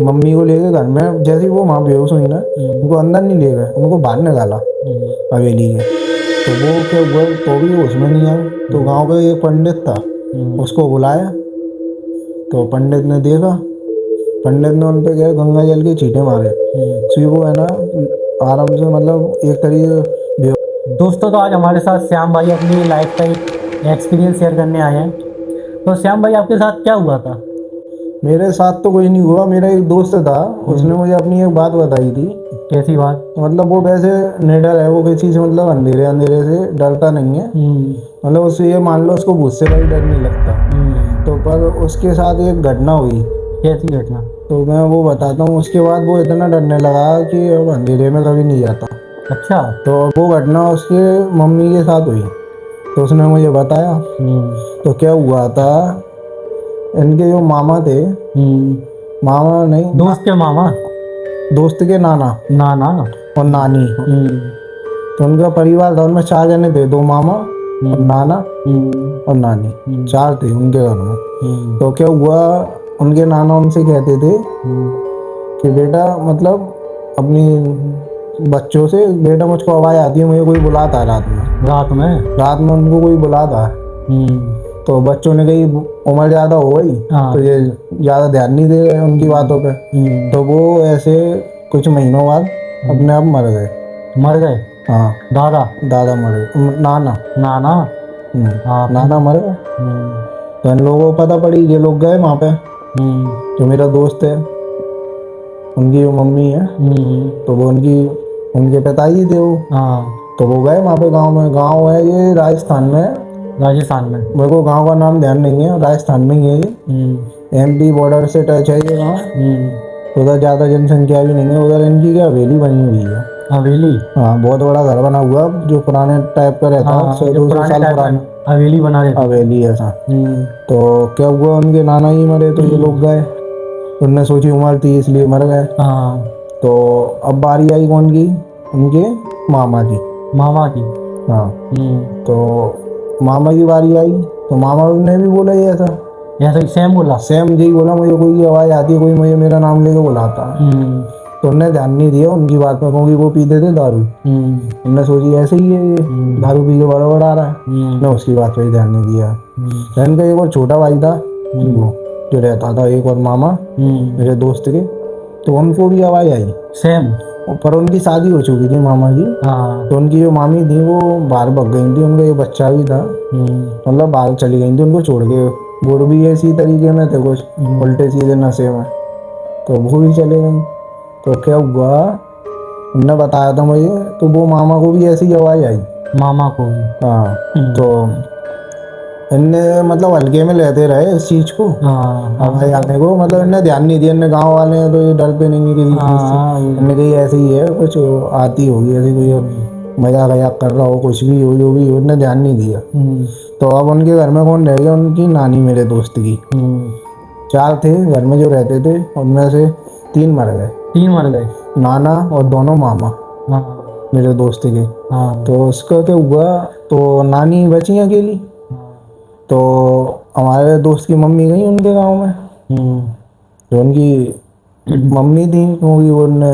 Mummy को लेके घर में, जैसे ही वो वहाँ बेहोश हुई ना, उनको अंदर नहीं ले गए, उनको बाहर निकाला हवेली के। तो वो क्या हुआ, तो भी होश में नहीं आए। तो गांव का एक पंडित था, उसको बुलाया। तो पंडित ने देखा, पंडित ने उन पे क्या गंगा जल के छींटे मारे। फिर वो है ना आराम से, मतलब एक तरीके। दोस्तों, तो आज हमारे साथ श्याम भाई अपनी लाइफ का एक एक्सपीरियंस शेयर करने आए हैं। तो श्याम भाई, आपके साथ क्या हुआ था? मेरे साथ तो कुछ नहीं हुआ, मेरा एक दोस्त था, उसने मुझे अपनी एक बात बताई थी। कैसी बात? मतलब वो वैसे निडर है, वो किसी से मतलब अंधेरे अंधेरे से डरता नहीं है। मतलब उससे ये मान लो उसको भूत से कभी डर नहीं लगता। तो पर उसके साथ एक घटना हुई। कैसी घटना? तो मैं वो बताता हूँ। उसके बाद वो इतना डरने लगा कि अब अंधेरे में कभी नहीं जाता। अच्छा। तो वो घटना उसके मम्मी के साथ हुई। तो उसने मुझे बताया। तो क्या हुआ था, इनके जो मामा थे, मामा नहीं, दोस्त के मामा? दोस्त के नाना नाना। और नानी। तो उनका परिवार था, उनमें 4 जने थे, 2 मामा और नाना और नानी, 4 थे उनके घर में। तो क्या हुआ, उनके नाना उनसे कहते थे कि बेटा, मतलब अपनी बच्चों से, बेटा मुझको आवाज़ आती है, मुझे कोई बुलाता है रात में। रात में उनको कोई बुलाता है। तो बच्चों ने कही उम्र ज़्यादा हो गई, तो ये ज़्यादा ध्यान नहीं दे रहे उनकी बातों पे। तो वो ऐसे कुछ महीनों बाद अपने आप मर गए। मर गए? हाँ, दादा? दादा मर गए, नाना। नाना? हाँ। नाना मर गए। तो इन लोगों को पता पड़ी, ये लोग गए वहाँ पे। जो मेरा दोस्त है, उनकी जो मम्मी है, तो वो उनके पिताजी थे वो। तो वो गए वहाँ पे, गांव में, गांव है ये राजस्थान में। राजस्थान में? मेरे को गांव का नाम ध्यान नहीं है, राजस्थान में ही है ये। एमपी बॉर्डर से टच है ये गाँव। उधर ज़्यादा जनसंख्या भी नहीं है। उधर इनकी क्या हवेली बनी हुई है। हवेली? हाँ, बहुत बड़ा घर बना हुआ, जो पुराने टाइप का रहता है, 100-200 साल पुराना हवेली बना देते। हवेली ऐसा। तो क्या हुआ, उनके नाना ही मरे, तो ये लोग गए। उनने सोची उम्र थी इसलिए मर गए। तो अब बारी आई कौन की, उनके मामा की। मामा की? हाँ। तो मामा की बारी आई। तो मामा ने भी बोला ये ऐसा, ऐसा सेम बोला? सेम यही बोला, मुझे कोई आवाज़ आती है, कोई मुझे मेरा नाम लेके बुलाता है। तो उनने ध्यान नहीं दिया उनकी बात पर, क्योंकि वो पीते थे दारू। उनने सोची ऐसे ही है ये, दारू पी के बड़ा बड़ा आ रहा है। मैं उसकी बात पर ही ध्यान नहीं दिया। बहन का एक और छोटा भाई था, वो जो रहता था, एक और मामा मेरे दोस्त के। तो उनको भी आवाज़ आई सेम? पर उनकी शादी हो चुकी थी मामा की। तो उनकी जो मामी थी वो बाहर भग गई थी, उनका एक बच्चा भी था, मतलब बाहर चली गई थी उनको छोड़ के। गुड़ भी इसी तरीके में थे, कुछ उल्टे सीधे नशे में। तो वो भी चले गई। तो क्या हुआ, उनने बताया था मुझे, तो वो मामा को भी ऐसी आवाज़ आई। मामा को भी? हाँ। तो इनने मतलब हल्के में लेते रहे इस चीज़ को, आवाज़ आने को, मतलब इनने ध्यान नहीं दिया। इनने गाँव वाले हैं तो ये डरते नहीं है किसी चीज़ से। इनने कही ऐसे ही है, कुछ आती होगी ऐसी, कोई मजाक वजाक कर रहा हो, कुछ भी हो, जो भी हो, इनने ध्यान नहीं दिया। तो अब उनके घर में कौन रह गया, उनकी नानी, मेरे दोस्त की। 4 थे घर में जो रहते थे, उनमें से 3 मर गए। 3 मर गए? नाना और दोनों मामा मेरे दोस्त के। तो उसका क्या हुआ, तो नानी बची अकेली। तो हमारे दोस्त की मम्मी गई उनके गांव में। तो उनकी मम्मी थी, क्योंकि उनने,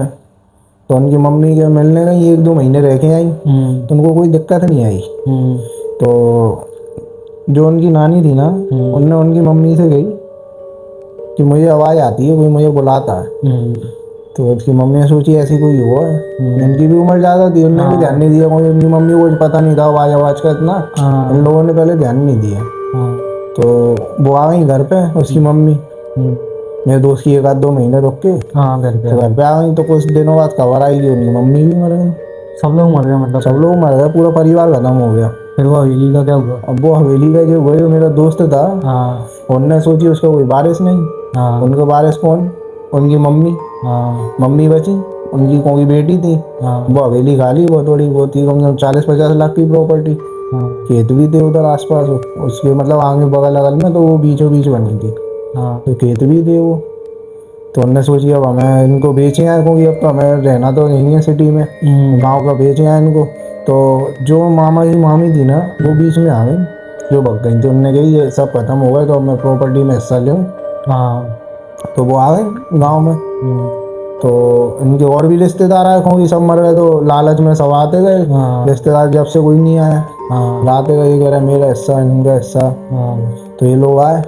तो उनकी मम्मी के मिलने गई, 1-2 महीने रह के आई। तो उनको कोई दिक्कत नहीं आई। तो जो उनकी नानी थी ना, उनने उनकी मम्मी से कही कि मुझे आवाज़ आती है, कोई मुझे बुलाता है। तो उसकी मम्मी ने सोची ऐसी कोई हुआ है। उनकी भी उम्र ज़्यादा थी, उनने भी ध्यान नहीं दिया, क्योंकि उनकी मम्मी को पता नहीं था आवाज़ का इतना। इन लोगों ने पहले ध्यान नहीं दिया। तो वो आ गई घर पे, उसकी मम्मी मेरे दोस्त की 1-2 महीने रुक के तो घर पे आ गई। तो कुछ दिनों बाद खबर आई कि उनकी मम्मी भी मर गई। सब लोग मर गए? मतलब सब लोग मर गए, पूरा परिवार खत्म हो गया। फिर वो हवेली का क्या हुआ? अब वो हवेली का जो वही मेरा दोस्त था, उनने सोची उसको कोई बारिश नहीं। उनको बारिश कौन, उनकी मम्मी। मम्मी बची, उनकी कोई बेटी थी। वो हवेली खाली, वो थोड़ी बहुत थी, कम से कम 40-50 लाख की प्रॉपर्टी। खेत भी थे उधर आसपास, उसके मतलब आगे बगल अगल में, तो वो बीचों बीच बनी थी। तो खेत भी थे वो। तो उनने सोची अब हमें इनको बेचे हैं, क्योंकि अब तो हमें रहना तो नहीं है सिटी में, गांव का बेचे हैं इनको। तो जो मामा की मामी थी ना, वो बीच में आ गई, जो भग गई थी। उनने कही ये सब खत्म हो गए, तो अब मैं प्रॉपर्टी में हिस्सा लूँ। तो वो आ गए गांव में। हम्म, तो इनके और भी रिश्तेदार आए, क्योंकि सब मर गए तो लालच में सब आते गए। हाँ रिश्तेदार जब से कोई नहीं आया, हाँ लाते गए, ये कह रहे मेरा हिस्सा, इनका हिस्सा। हाँ तो ये लोग आए,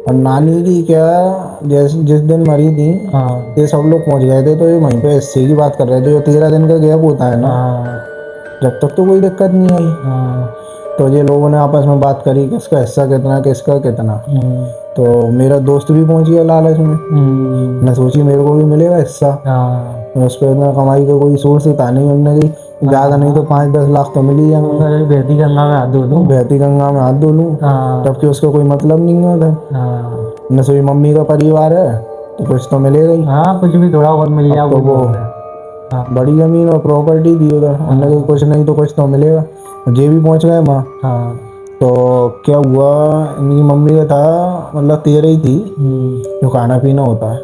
और नानी की क्या, जैसे जिस दिन मरी थी, हाँ ये सब लोग पहुंच गए थे, तो ये वहीं पे हिस्से की बात कर रहे थे। जो 13 दिन का गैप होता है ना, हाँ जब तक तो कोई दिक्कत नहीं आई। हाँ तो ये लोगों ने आपस में बात करी, किसका हिस्सा कितना, किसका कितना। हम्म, तो मेरा दोस्त भी पहुंच गया लालच में। हम्म, मैं सोची मेरे को भी मिलेगा हिस्सा। हाँ उस पर इतना कमाई का कोई सोर्स था नहीं, उनने की ज़्यादा नहीं तो 5-10 लाख तो मिल ही जाएंगे। अरे बेटी गंगा में हाथ धो दूँ। बहती गंगा में हाथ धो लूँ, हाँ जबकि उसका कोई मतलब नहीं होता। हाँ मैं सोची मम्मी का परिवार है तो कुछ तो मिलेगा ही। हाँ, कुछ भी थोड़ा बहुत मिल जाए अब तो वो वो बहुत है। हाँ बड़ी जमीन और प्रॉपर्टी थी उधर, उन्होंने कहा कुछ नहीं तो कुछ तो मिलेगा। ये भी पहुंच गए वहाँ। हाँ तो क्या हुआ, इनकी मम्मी का था, मतलब 13 ही थी, हम्म, जो खाना पीना होता है।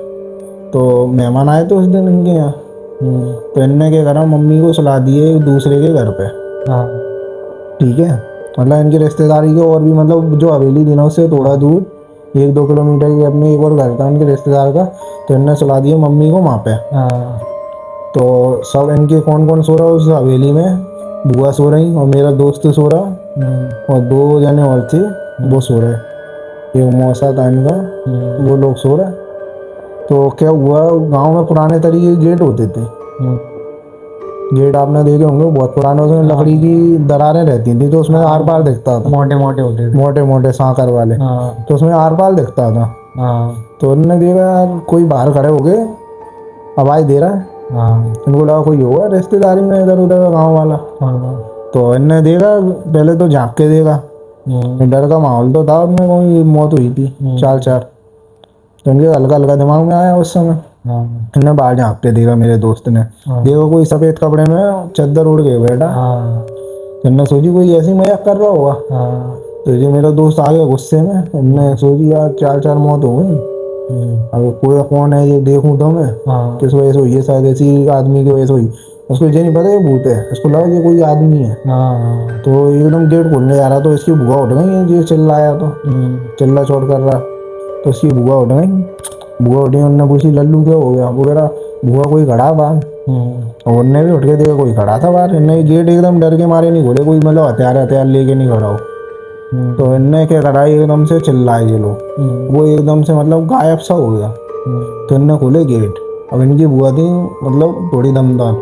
तो मेहमान आए थे उस दिन इनके यहाँ। हम्म, तो इनने क्या करा, मम्मी को सुला दिए एक दूसरे के घर पे। हाँ ठीक है, मतलब इनकी रिश्तेदारी के और भी, मतलब जो हवेली थी ना उससे थोड़ा दूर, 1-2 किलोमीटर के अपने एक और घर था उनके रिश्तेदार का। तो इनने सुला दिया मम्मी को वहाँ पे। हाँ तो सब इनके कौन कौन सो रहा उस हवेली में, बुआ सो रही और मेरा दोस्त सो रहा, हम्म, और 2 जने और थे, वो हम्म, सो रहे। एक मौसा था इनका, हम्म, वो लोग सो रहे। तो क्या हुआ, गांव में पुराने तरीके के गेट होते थे। हम्म, गेट आपने देखे होंगे, बहुत पुराने, उसमें हाँ लकड़ी की दरारें रहती थी, तो उसमें आर पार दिखता था। मोटे मोटे होते थे। मोटे मोटे सांकर वाले, हाँ तो उसमें आर पार दिखता था। हाँ तो उन्होंने देखा यार कोई बाहर खड़े हो गए, आवाज़ दे रहा है। हाँ इनको लगा कोई होगा रिश्तेदारी में इधर उधर का गाँव वाला। हाँ तो इनने देखा, पहले तो झांक के देखा, हम्म, डर का माहौल तो था उनमें, कोई मौत हुई थी चार हम्म, चार। तो इनके हल्का हल्का दिमाग में आया उस समय। हाँ इन्होंने बाहर झाँक के देखा, मेरे दोस्त ने हाँ देखो कोई सफ़ेद कपड़े में चादर उड़ के बैठा। हाँ तो इनने सोची कोई ऐसी मजाक कर रहा होगा। हाँ तो ये मेरा दोस्त आ गया गुस्से में, इनने सोची यार चार चार मौत हो गई, हम्म, अब कोई कौन है ये देखूं तो मैं, हाँ किस वजह से हुई है, शायद ऐसी आदमी की वजह से हुई। उसको ये नहीं पता ये भूत है, उसको लगा ये कोई आदमी है। हाँ तो एकदम गेट खोलने जा रहा, तो इसकी बुआ उठ गई, ये चिल्लाया तो हम्म, चिल्ला चोट कर रहा। तो उसकी बुआ उठ गई, बुआ उठी, उनने पूछी लल्लू क्या हो गया, वो कह रहा बुआ कोई खड़ा बाहर। हम्म, और उनने भी उठ के देखा, कोई खड़ा था बाहर। इनने गेट एकदम डर के मारे नहीं खोले, कोई मतलब हथियार हथियार लेके नहीं खड़ा हो। तो हम्म, इनने क्या करा, एकदम से चिल्लाए ये लोग, हम्म, वो एकदम से मतलब गायब सा हो गया। तो इनने खोले गेट। अब इनकी बुआ थी मतलब थोड़ी दमदार,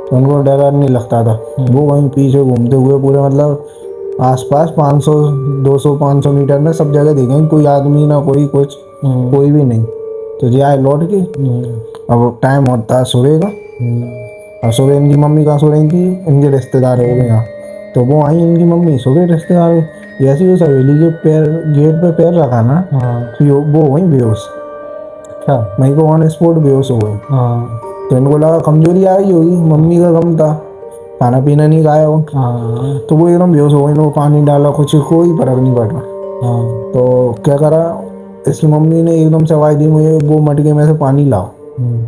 तो उनको डर नहीं लगता था। वो वहीं पीछे घूमते हुए पूरे मतलब आसपास 500 200 500 मीटर में सब जगह देखेंगे, कोई आदमी ना कोई कुछ, हम्म, कोई भी नहीं। तो ये आए लौट के। हम्म, अब टाइम होता है सुबह का, और सुबह इनकी मम्मी कहाँ सो रही थी, इनके रिश्तेदार हो गए यहाँ। तो वो आई इनकी मम्मी, सुबह रिश्तेदार हो। जैसे ही उस हवेली के पैर गेट पे पैर रखा ना, हाँ तो वो वहीं बेहोश, अच्छा वहीं को ऑन स्पॉट बेहोश हो गई। हाँ तो इनको लगा कमजोरी आई होगी, मम्मी का गम था, खाना पीना नहीं खाया हो। हाँ तो वो एकदम बेहोश हो गई, इनको पानी डाला, कुछ कोई फर्क नहीं पड़ रहा। हाँ तो क्या करा, इसकी मम्मी ने एकदम से आवाज़ दी मुझे वो मटके में से पानी लाओ। हम्म,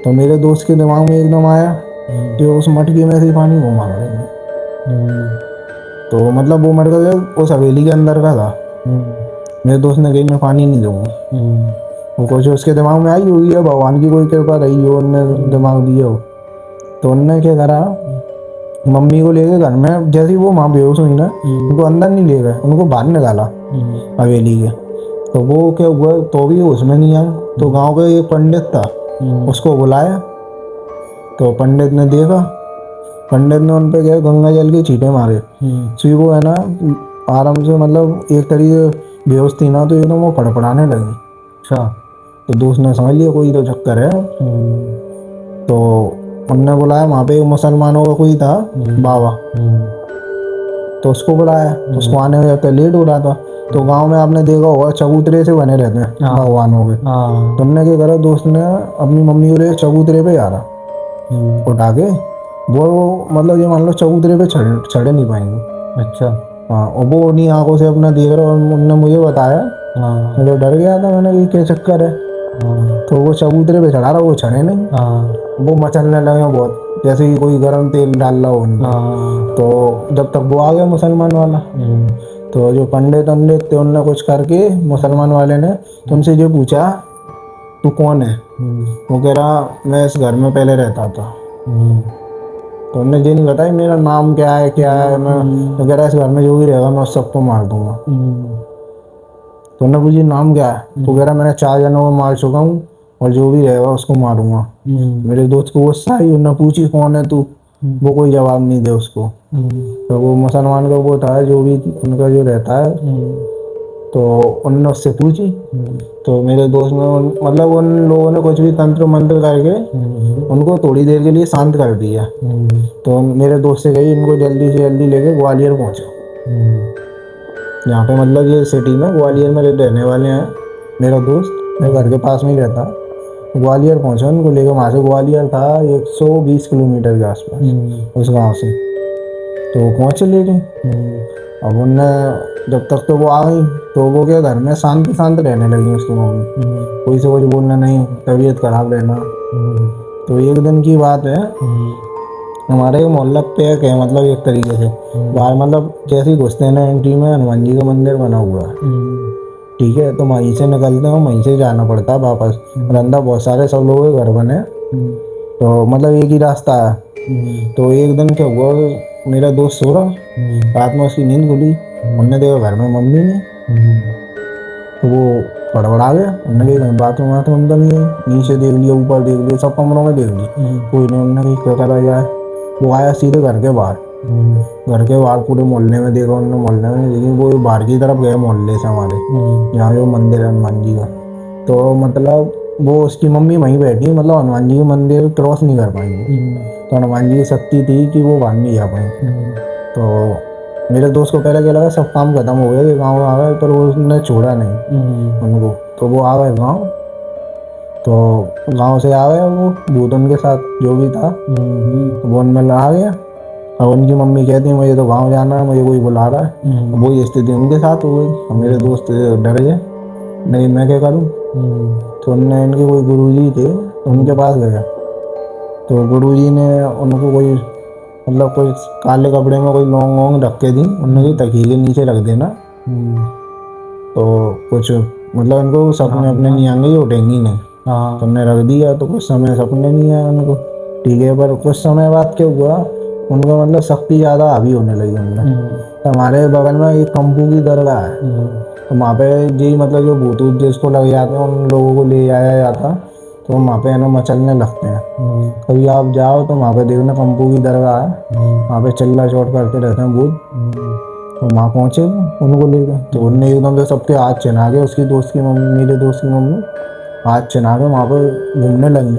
तो मेरे दोस्त के दिमाग में एकदम आया हम्म, कि उस मटके में से ही पानी वो मांग रही है। हम्म, तो मतलब वो मटका जो उस हवेली के अंदर का था। हम्म, मेरे दोस्त ने कही मैं पानी नहीं दूंगा। हम्म, वो कुछ उसके दिमाग में आई हुई है, भगवान की कोई कृपा रही हो, उनने दिमाग दिया हो। तो उनने क्या करा, मम्मी को लेके घर में, जैसे ही वो माँ बेहोश हुई ना, उनको अंदर नहीं ले गए, उनको बाहर निकाला हवेली के। तो वो क्या हुआ, तो भी उसमें नहीं आया। तो गांव का एक पंडित था, उसको बुलाया। तो पंडित ने देखा, पंडित ने उन पे क्या गंगा जल के छींटे मारे। तो वो है ना आराम से, मतलब एक तरीके बेहोश थी ना, तो एकदम वो फड़फड़ाने लगी। अच्छा तो दोस्त ने समझ लिया कोई तो चक्कर है। तो उनने बुलाया, वहाँ पे मुसलमानों का कोई था बाबा, तो उसको बुलाया। उसको आने में जब लेट हो रहा था, तो गांव में आपने देखा होगा चबूतरे से बने रहते हैं हाँ भगवानों के। हाँ तो उनने क्या करा, दोस्त ने अपनी मम्मी को ले चबूतरे पे जा रहा उठा के, वो मतलब ये मान लो चबूतरे पे चढ़ नहीं पाएंगे। अच्छा हाँ, और वो उन्हीं आंखों से अपना देख रहा, और उनने मुझे बताया। हाँ मैं तो डर गया था, मैंने कि क्या चक्कर है। हाँ तो वो चबूतरे पे चढ़ा रहा, वो चढ़े नहीं। हाँ वो मचलने लगे बहुत, जैसे कि कोई गर्म तेल डाल रहा हो उनको। हाँ तो जब तक वो आ गया मुसलमान वाला, तो जो पंडित पंडित थे उनने कुछ करके, मुसलमान वाले ने, तो उनसे जो पूछा तू कौन है? वो कह रहा मैं इस घर में पहले रहता था। तो उन्होंने ये नहीं बताया मेरा नाम क्या है मैं। तो कह रहा इस घर में जो भी रहेगा मैं उस सबको मार दूंगा। तो उन्होंने पूछी नाम क्या है? तो कह रहा मैंने 4 जनों को मार चुका हूँ और जो भी रहेगा उसको मारूंगा। मेरे दोस्त को गुस्सा आई, उन्होंने पूछी कौन है तू? वो कोई जवाब नहीं दे उसको। तो वो मुसलमान का वो था जो भी उनका जो रहता है, तो उन्होंने उससे पूछी। तो मेरे दोस्त ने मतलब उन लोगों ने कुछ भी तंत्र मंत्र करके उनको थोड़ी देर के लिए शांत कर दिया। तो मेरे दोस्त से कही इनको जल्दी से जल्दी लेके ग्वालियर पहुंचो। यहाँ पे मतलब ये सिटी में ग्वालियर में रहने वाले हैं मेरा दोस्त, मेरे घर के पास में ही रहता है। ग्वालियर पहुंचा उनको लेकर, वहाँ से ग्वालियर था 120 किलोमीटर के आसपास उस गांव से। तो वो पहुँचे लेके। अब उनने जब तक तो वो आ गई तो वो क्या घर में शांत शांत रहने लगी उसकी मम्मी, कोई से कुछ बोलना नहीं, तबीयत खराब रहना। तो एक दिन की बात है, हमारे मोहल्ला पे एक है मतलब एक तरीके से बाहर मतलब जैसे ही घुसते हैं ना एंट्री में हनुमान जी का मंदिर बना हुआ है। ठीक है, तो वहीं से निकलते हैं, वहीं से जाना पड़ता है वापस। और अंदर बहुत सारे सब लोगों के घर बने, तो मतलब एक ही रास्ता है। तो एक दिन क्या हुआ, मेरा दोस्त सो रहा, रात में उसकी नींद खुली, हमने देखा घर में मम्मी नहीं। तो वो बड़बड़ा गया, हमने देखा बाथरूम वाथरूम तो नहीं है, नीचे देख लिया ऊपर देख लिया सब कमरों में देख लिया, कोई नहीं। हमने कहीं क्या करा जाए, वो आया सीधे घर के बाहर। घर के बाहर पूरे मोहल्ले में देखा उन्होंने, मोहल्ले में, लेकिन वो बाहर की तरफ गए मोहल्ले से हमारे, यहाँ जो मंदिर है हनुमान जी का। तो मतलब वो उसकी मम्मी वहीं बैठी, मतलब हनुमान जी के मंदिर क्रॉस नहीं कर पाएंगे। तो हनुमान जी की शक्ति थी कि वो बाहर नहीं जा पाए। तो मेरे दोस्त को पहले क्या लगा सब काम खत्म हो गया, ये गाँव आ गए, पर वो उसने छोड़ा नहीं उनको। तो वो आ गए गाँव, तो गांव से आ गया वो भूत उनके साथ जो भी था, तो वो उनमें आ गया। अब उनकी मम्मी कहती है मुझे तो गांव जाना है, मुझे कोई बुला रहा है। अब वही स्थिति उनके साथ हो गई। अब मेरे दोस्त डर गए, नहीं मैं क्या करूं। तो उनने इनके कोई गुरुजी थे उनके पास गया, तो गुरुजी ने उनको कोई मतलब कोई काले कपड़े में कोई लौंग वोंग रख के दी, उन्होंने तकिए के नीचे रख देना। तो कुछ मतलब इनको सपने अपने नहीं आएंगे, ये उठेंगी नहीं। तो हमने रख दिया, तो कुछ समय सपने नहीं आए उनको। ठीक है, पर कुछ समय बाद क्या हुआ, उनको मतलब शक्ति ज़्यादा हावी होने लगी उनमें। तो हमारे बगल में एक कंपू की दरगाह है, तो वहाँ पे यही मतलब जो भूत ऊत जिसको लग जाते हैं उन लोगों को ले आया जाता, तो वहाँ पे है ना मचलने लगते हैं। कभी आप जाओ तो वहाँ पे देखना कंपू की दरगाह है, वहाँ पे चिल्ला चोट करते रहते हैं भूत। तो वहाँ पहुँचे उनको लेके, तो उनने एकदम से सबके हाथ चिना के, उसकी दोस्त की मम्मी, मेरे दोस्त की मम्मी हाथ चिना के वहाँ पर घूमने लगी,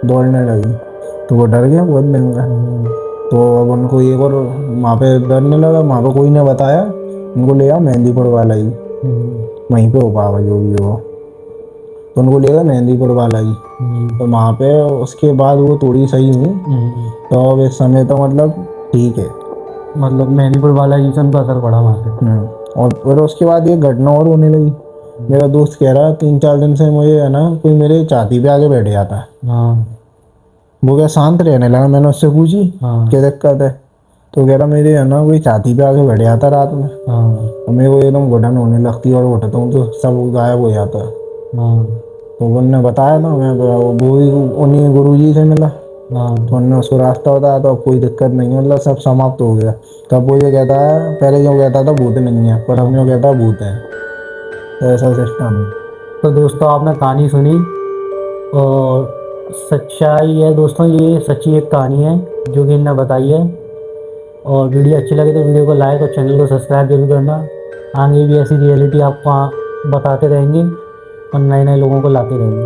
दौड़ने लगी। तो वो डर गए बहुत दिन में। तो अब उनको एक और वहाँ पे डरने लगा, वहाँ पे कोई ने बताया उनको ले आओ मेहंदीपुर वाला ही, वहीं पे हो पावा जो भी हो। तो उनको ले गया मेहंदीपुर वाला जी। तो वहाँ पे उसके बाद वो थोड़ी सही हुई, तो अब इस समय तो मतलब ठीक है। मतलब मेहंदीपुर वाला जी से उनका असर पड़ा वहाँ पे। और फिर उसके बाद ये घटना और होने लगी। मेरा दोस्त कह रहा 3-4 दिन से मुझे है ना कोई मेरे छाती पे आके बैठ जाता है। वो क्या शांत रहने लगा, मैंने उससे पूछी क्या दिक्कत है, तो कह रहा मेरे है ना कोई छाती पे आके बैठ जाता रात में, और मेरे को एकदम घुटन होने लगती है और उठता हूँ तो सब गायब हो जाता है। तो उनने बताया था, मैं वो भी उन्हीं गुरुजी से मिला, तो उन्होंने उसको रास्ता बताया, तो अब कोई दिक्कत नहीं है, मतलब सब समाप्त हो गया। तब वो ये कहता है, पहले जो कहता था भूत नहीं है, पर अब जो कहता है भूत है, तो ऐसा सिस्टम है। तो दोस्तों आपने कहानी सुनी, और सच्चाई है दोस्तों, ये सच्ची एक कहानी है जो कि इन्होंने बताई है। और वीडियो अच्छी लगे तो वीडियो को लाइक और चैनल को सब्सक्राइब जरूर करना। आगे भी ऐसी रियलिटी आपको बताते रहेंगे और नए नए लोगों को लाते रहेंगे।